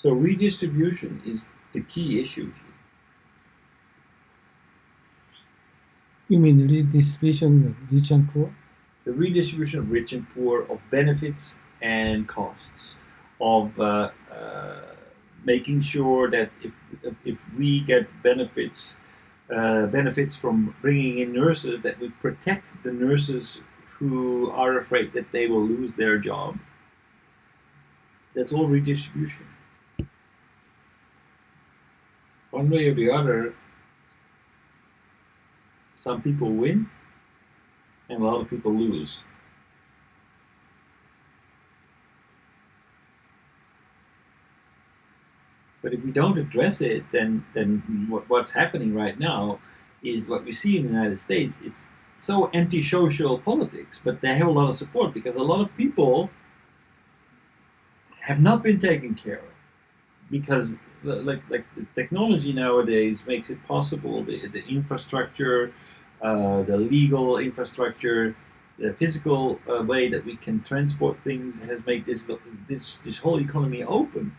So redistribution is the key issue here. You mean redistribution of rich and poor? The redistribution of rich and poor, of benefits and costs, of making sure that if we get benefits from bringing in nurses, that we protect the nurses who are afraid that they will lose their job. That's all redistribution. One way or the other, some people win and a lot of people lose. But if we don't address it, then what's happening right now is what we see in the United States. It's so anti-social politics, but they have a lot of support because a lot of people have not been taken care of because like the technology nowadays makes it possible. The infrastructure, the legal infrastructure, the physical way that we can transport things has made this whole economy open.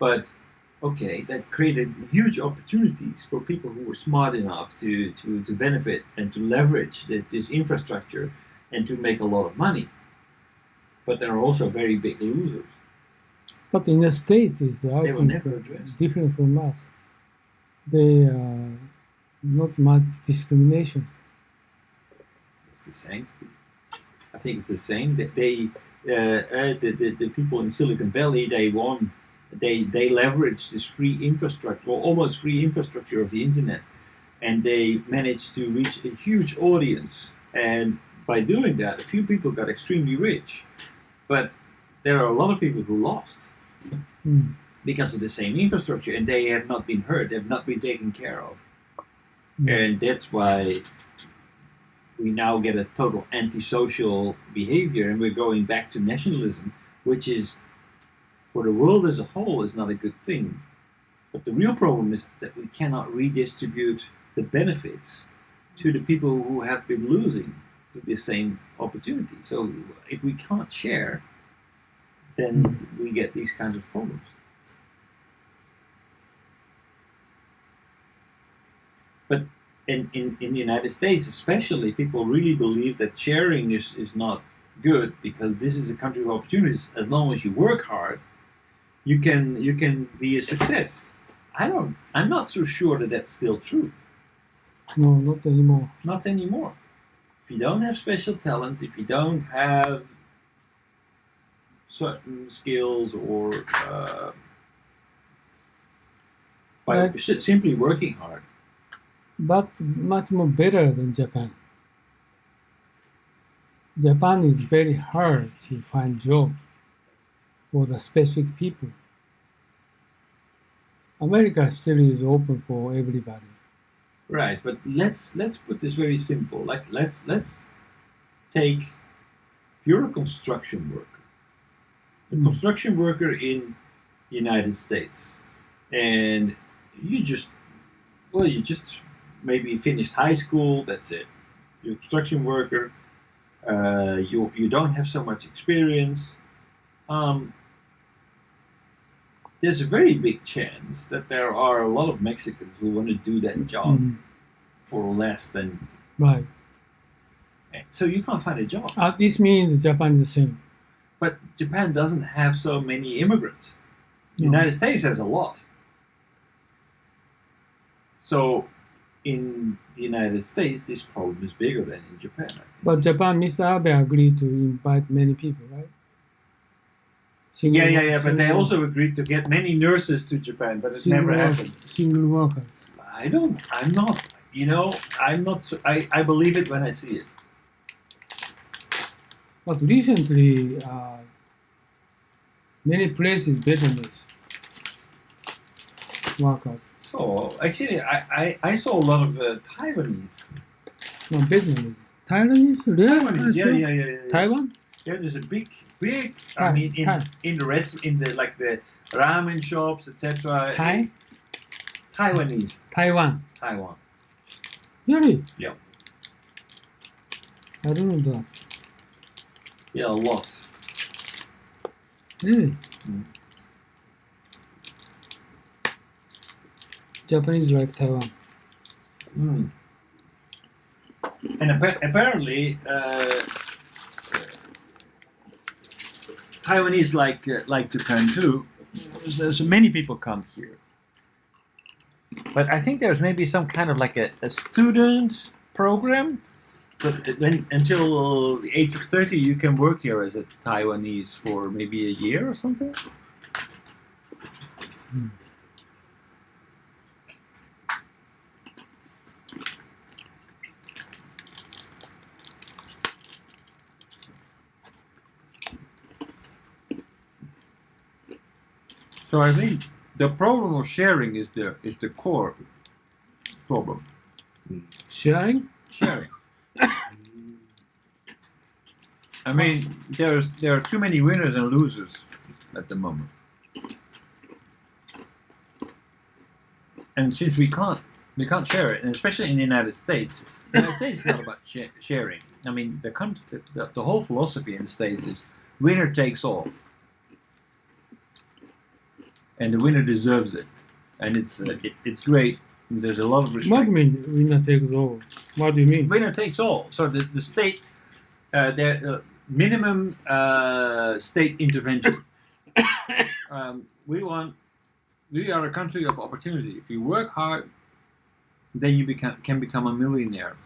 But okay, that created huge opportunities for people who were smart enough to benefit and to leverage this infrastructure and to make a lot of money. But there are also very big losers. But in the States, it's I think different from us. They not much discrimination. It's the same. I think it's the same. That the people in Silicon Valley, they won. They leveraged this free infrastructure, or almost free infrastructure of the internet, and they managed to reach a huge audience. And by doing that, a few people got extremely rich. But there are a lot of people who lost because of the same infrastructure, and they have not been heard, they have not been taken care of. And that's why we now get a total antisocial behavior, and we're going back to nationalism, which is, for the world as a whole, is not a good thing. But the real problem is that we cannot redistribute the benefits to the people who have been losing to the same opportunity. So if we can't share, then we get these kinds of problems. But in the United States especially, people really believe that sharing is not good because this is a country of opportunities. As long as you work hard, you can be a success. I'm not so sure that that's still true. No, not anymore. Not anymore. If you don't have special talents, if you don't have certain skills or by simply working hard. But much more better than Japan. Japan is very hard to find job for the specific people. America still is open for everybody. Right, but let's put this very simple. Like let's take, if you're a construction worker, a construction worker in the United States, and you just maybe finished high school. That's it. You're a construction worker. You don't have so much experience. There's a very big chance that there are a lot of Mexicans who want to do that job for less than. Right. So you can't find a job. This means Japan is the same. But Japan doesn't have so many immigrants. The United States has a lot. So in the United States, this problem is bigger than in Japan, I think. But Japan, Mr. Abe agreed to invite many people, right? But they also agreed to get many nurses to Japan, but it never happened. Single workers. I believe it when I see it. But recently, many places Vietnamese workers. So actually, I saw a lot of Taiwanese. No, Vietnamese. Taiwanese? Taiwanese, yeah. Taiwan? Yeah, there's a big. I mean, in the ramen shops, etc. Taiwanese. Taiwan. Really? Yeah. I don't know that. Yeah, a lot. Really? Japanese like Taiwan. Mm. And apparently, Taiwanese like Japan too. So many people come here. But I think there's maybe some kind of like a student program. So until the age of 30, you can work here as a Taiwanese for maybe a year or something. Hmm. So I think the problem of sharing is the core problem. Sharing? Sharing. I mean, there are too many winners and losers at the moment, and since we can't share it, and especially in the United States. The United States is not about sharing. I mean, the whole philosophy in the States is winner takes all, and the winner deserves it, and it's great. There's a lot of respect. What do you mean winner takes all? What do you mean? Winner takes all. So the state, minimum state intervention. We are a country of opportunity. If you work hard, then you can become a millionaire.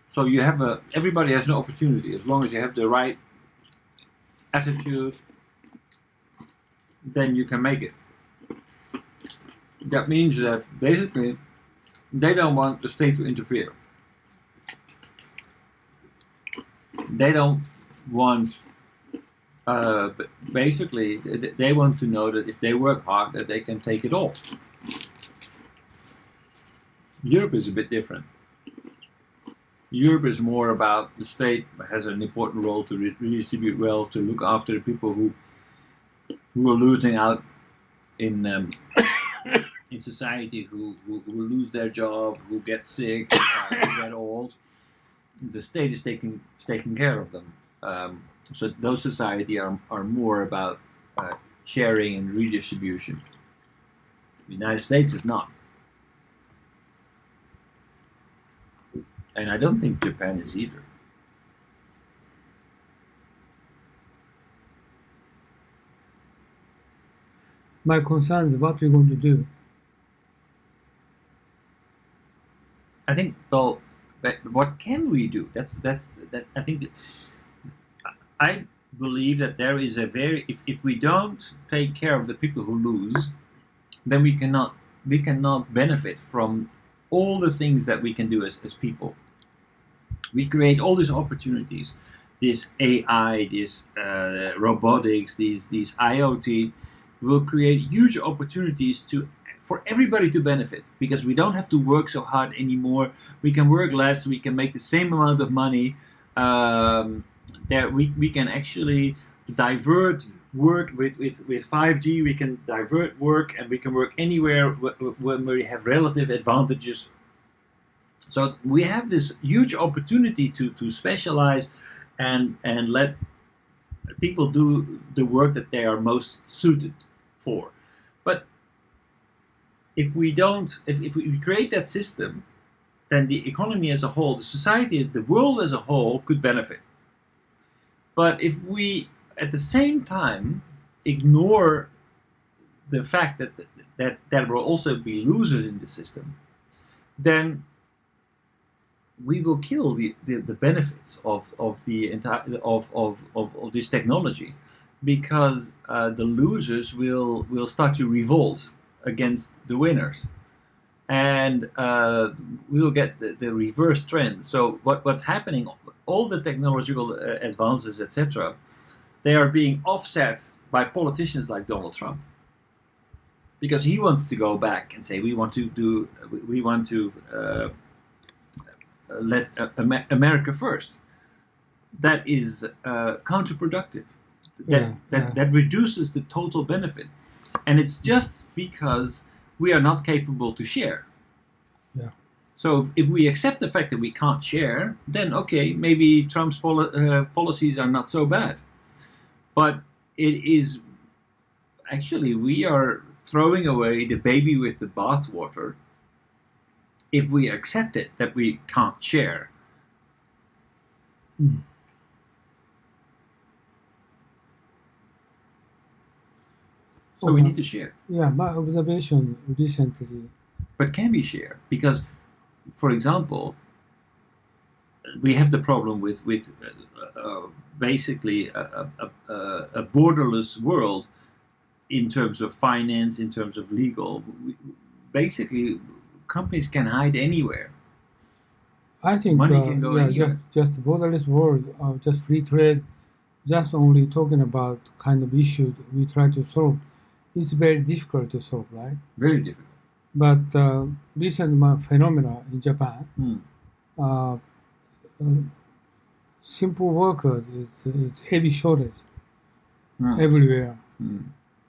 So you have everybody has an opportunity as long as you have the right attitude. Then you can make it. That means that basically they don't want the state to interfere. They don't want. Basically, they want to know that if they work hard, that they can take it all. Europe is a bit different. Europe is more about the state has an important role to redistribute wealth, to look after the people who are losing out in society, who lose their job, who get sick, who get old. The state is taking care of them. So those societies are more about sharing and redistribution. The United States is not. And I don't think Japan is either. My concern is what we're going to do. I think, well, what can we do? That's I think I believe that there is a if we don't take care of the people who lose, then we cannot benefit from all the things that we can do as people. We create all these opportunities, this AI, this robotics, these IoT will create huge opportunities for everybody to benefit, because we don't have to work so hard anymore. We can work less. We can make the same amount of money. We can actually divert work with 5G. We can divert work, and we can work anywhere when we have relative advantages. So we have this huge opportunity to specialize and let people do the work that they are most suited for. But if we create that system, then the economy as a whole, the society, the world as a whole could benefit. But if we at the same time ignore the fact that there will also be losers in the system, then we will kill the benefits of the entire of this technology, because the losers will start to revolt against the winners, and we will get the reverse trend. So what's happening? All the technological advances, etc., they are being offset by politicians like Donald Trump, because he wants to go back and say we want to let America first. That is counterproductive. That reduces the total benefit, and it's just because we are not capable to share. Yeah. So if we accept the fact that we can't share, then okay, maybe Trump's policies are not so bad. But it is actually we are throwing away the baby with the bathwater if we accept it that we can't share. So we need to share. Yeah, my observation recently. But can we share? Because, for example, we have the problem with basically a borderless world in terms of finance, in terms of legal. Basically, companies can hide anywhere. I think Money can go anywhere. just borderless world, just free trade, just only talking about kind of issues we try to solve. It's very difficult to solve, right? Very difficult. But recent phenomena in Japan, simple workers is heavy shortage everywhere,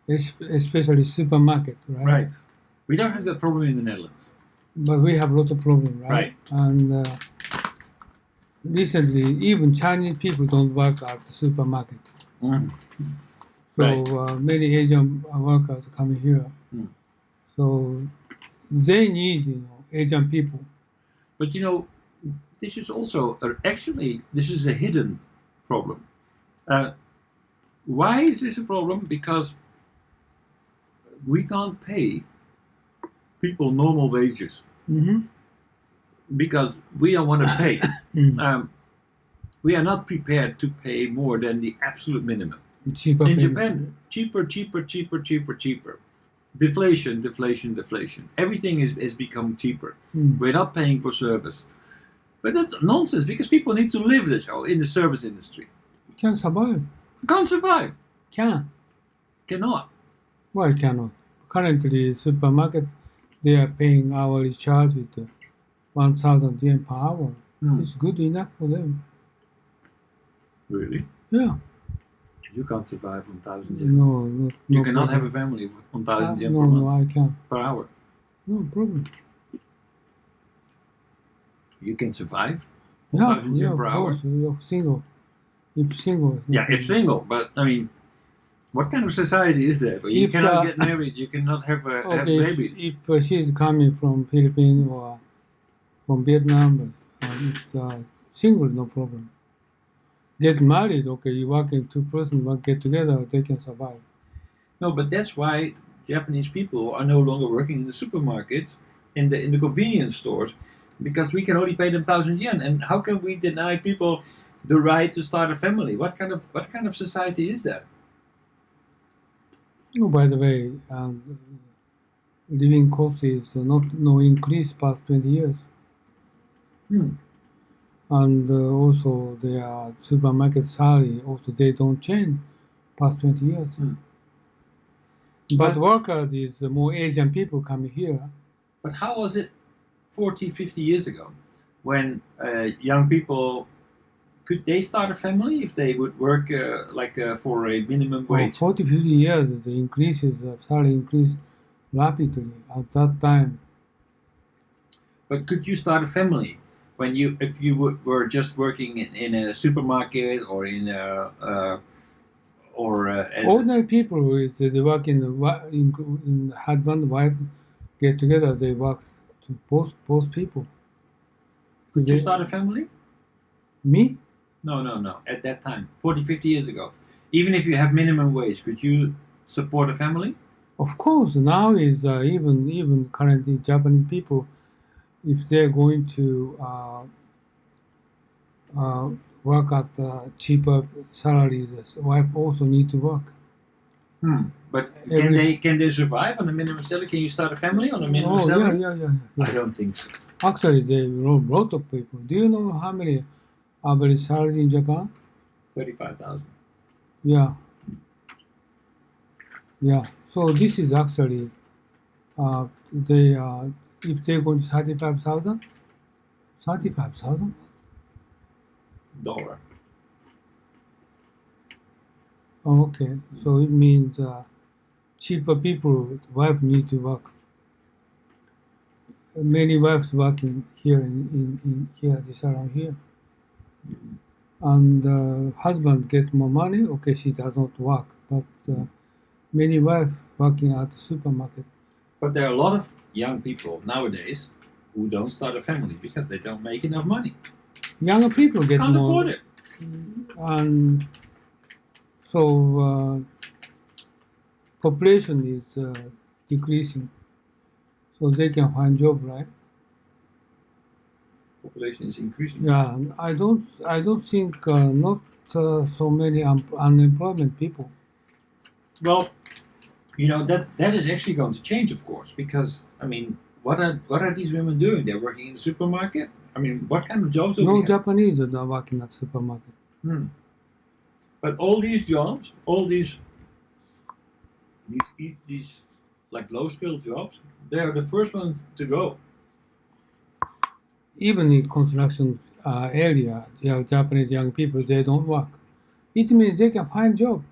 especially supermarket, right? Right. We don't have that problem in the Netherlands. But we have lots of problems, right? Right. And recently, even Chinese people don't work at the supermarket. So Right. Many Asian workers come here. So they need, Asian people. But this is also actually this is a hidden problem. Why is this a problem? Because we can't pay people normal wages because we don't want to pay. We are not prepared to pay more than the absolute minimum. Cheaper In payment. Japan, cheaper. Deflation. Everything has become cheaper. We're not paying for service. But that's nonsense because people need to live in the service industry. Can survive. Can't survive. Cannot. Why cannot? Currently, supermarket, they are paying hourly charge with 1,000 yen per hour. It's good enough for them. Really? Yeah. You can't survive on 1,000 yen. No You cannot problem. have a family on 1,000 yen no, per month. No, I can't. Per hour. No problem. You can survive on 1,000 yen per of hour. course, you're single. If single. Yeah, if single, but I mean, what kind of society is that? You If cannot the- get married, you cannot have a Okay, baby. if she is coming from Philippines or from Vietnam, if single, no problem. Get married, okay, you working two person, get together, they can survive. No, but that's why Japanese people are no longer working in the supermarkets, in the convenience stores, because we can only pay them 1,000 yen. And how can we deny people the right to start a family? What kind of society is that? Oh, by the way, living cost is no increase past 20 years. And also their supermarket salary, also they don't change past 20 years. But workers is more Asian people coming here. But how was it 40, 50 years ago when young people, could they start a family if they would work for a minimum wage? 40, 50 years, the salary increased rapidly at that time. But could you start a family if you were just working in a supermarket or in as Ordinary people they work in husband wife get together, they work to both people. Could you start a family? Me? No. At that time, 40, 50 years ago, even if you have minimum wage, could you support a family? Of course. Now is even currently Japanese people, if they're going to work at cheaper salaries, wife also need to work. But can they survive on a minimum salary? Can you start a family on a minimum salary? Yeah. I don't think so. Actually, there are a lot of people. Do you know how many average salary in Japan? 35,000. Yeah. So this is actually if they're going to 35,000. Dollar. Oh, okay. So it means cheaper people, wife need to work. Many wives working here in here, this around here. And husband get more money. Okay, she does not work, but many wives working at the supermarket. But there are a lot of young people nowadays who don't start a family because they don't make enough money. Younger people get Can't more, afford it. and so population is decreasing, so they can find job, right? Population is increasing. Yeah, and I don't think not so many unemployment people. Well, that is actually going to change, of course, because I mean, what are these women doing? They're working in the supermarket. I mean, what kind of jobs? No Japanese are not working at supermarket. But all these jobs, all these like low-skilled jobs, they are the first ones to go. Even in construction area, there are Japanese young people, they don't work. It means they can find job,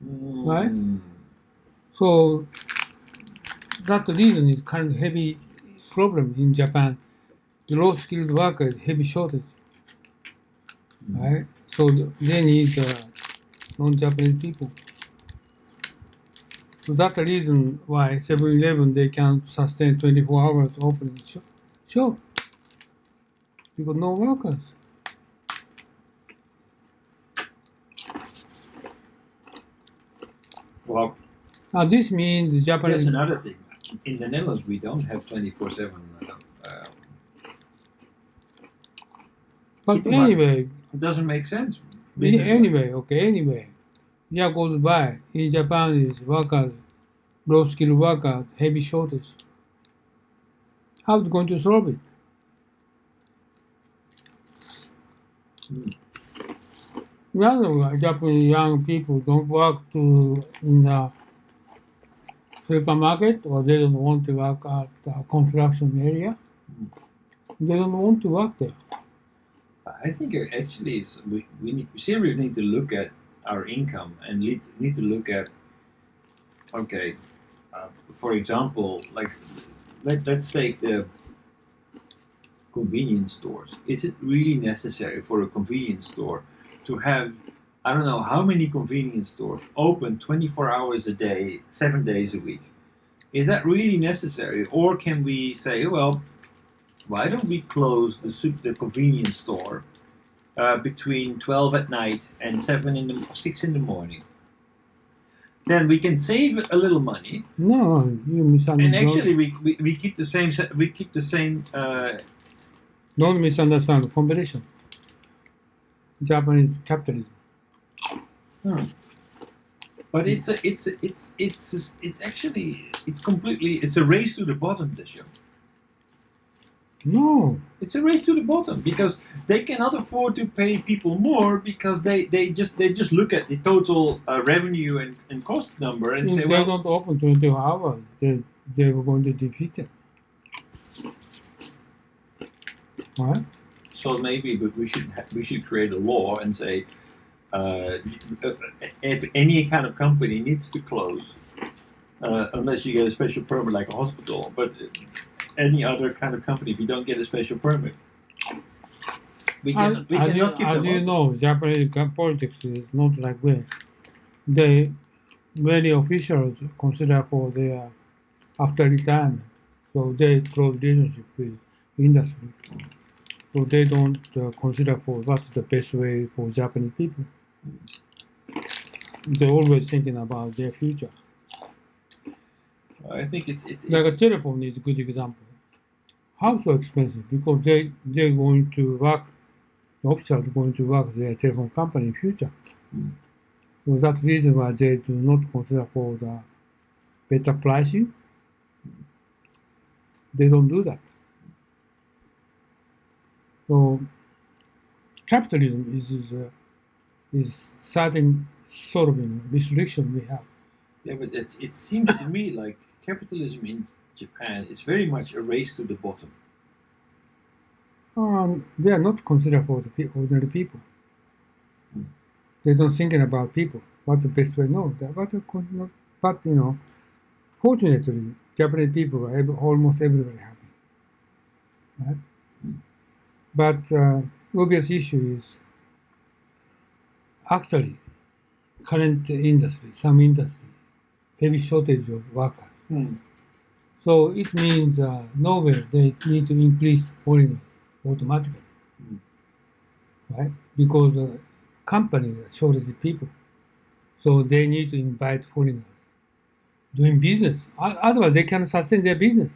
right? So that reason is kind of heavy problem in Japan. The low-skilled workers, heavy shortage, right? So they need non-Japanese people. So that's the reason why 7-Eleven, they can sustain 24 hours opening shop. Because no workers. Well, Now this means Japanese. that's another thing. In the Netherlands, we don't have 24/7. But supermarket. anyway, It doesn't make sense. Anyway, year goes by. In Japan, is workers, low-skilled workers, heavy shortage. How is it going to solve it? Japanese young people don't work in the supermarket, or they don't want to work at the construction area. They don't want to work there. I think actually we seriously need to look at our income and need to look at, okay, for example, like let's take the convenience stores. Is it really necessary for a convenience store to have, I don't know how many convenience stores open 24 hours a day, 7 days a week? Is that really necessary? Or can we say, well, why don't we close the convenience store between 12 at night and 6 in the morning? Then we can save a little money. No, you misunderstand. And actually, we keep the same. We keep the same. Don't misunderstand competition. Japanese capitalism. But it's completely a race to the bottom, Tisha. No. It's a race to the bottom because they cannot afford to pay people more because they just look at the total revenue and cost number and If say, they well, don't open 24 hours, they were going to defeat it. Right? so maybe we should create a law and say if any kind of company needs to close unless you get a special permit like a hospital, but any other kind of company, if you don't get a special permit, we cannot give them as you up. know, Japanese politics is not like that. Many officials consider for their after retirement, so they close relationship with industry. So they don't consider for what's the best way for Japanese people. They're always thinking about their future. I think it's Like a telephone is a good example. How so expensive? Because they're going to work, the officials are going to work their telephone company in future. So that's the reason why they do not consider for the better pricing. They don't do that. So capitalism is certain sort of restriction we have. Yeah, but it seems to me like capitalism in Japan is very much a race to the bottom. They are not considered for the ordinary people. They don't thinking about people. What's the best way? No, but fortunately, Japanese people are almost everybody happy. Right? But obvious issue is actually current industry, some industry, heavy shortage of workers. So it means nowhere they need to increase foreigners automatically, right? Because the company shortage people, so they need to invite foreigners doing business. Otherwise, they cannot sustain their business.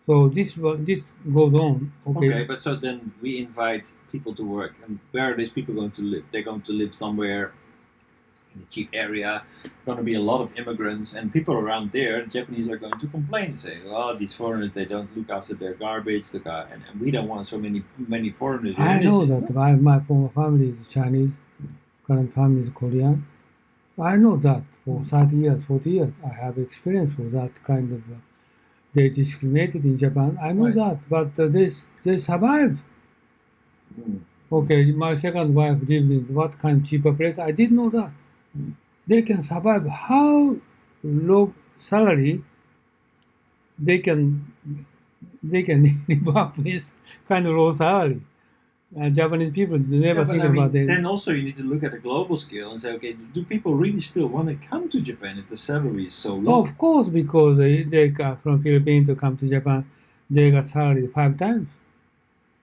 So this goes on. Okay, but so then we invite people to work, and where are these people going to live? They're going to live somewhere in a cheap area. Going to be a lot of immigrants, and people around there, Japanese, are going to complain and say, "Oh, these foreigners, they don't look after their garbage, and we don't want so many foreigners." I know that my former family is Chinese, current family is Korean. I know that for 30 years, 40 years, I have experience for that kind of. They discriminated in Japan. I know that, but they survived. Okay, my second wife lived in what kind of cheaper place? I didn't know that. They can survive. How low salary they can live up with kind of low salary. Japanese people never think about it. Then also you need to look at a global scale and say, okay, do people really still want to come to Japan if the salary is so low? Of course, because they got from Philippines to come to Japan, they got salary 5 times.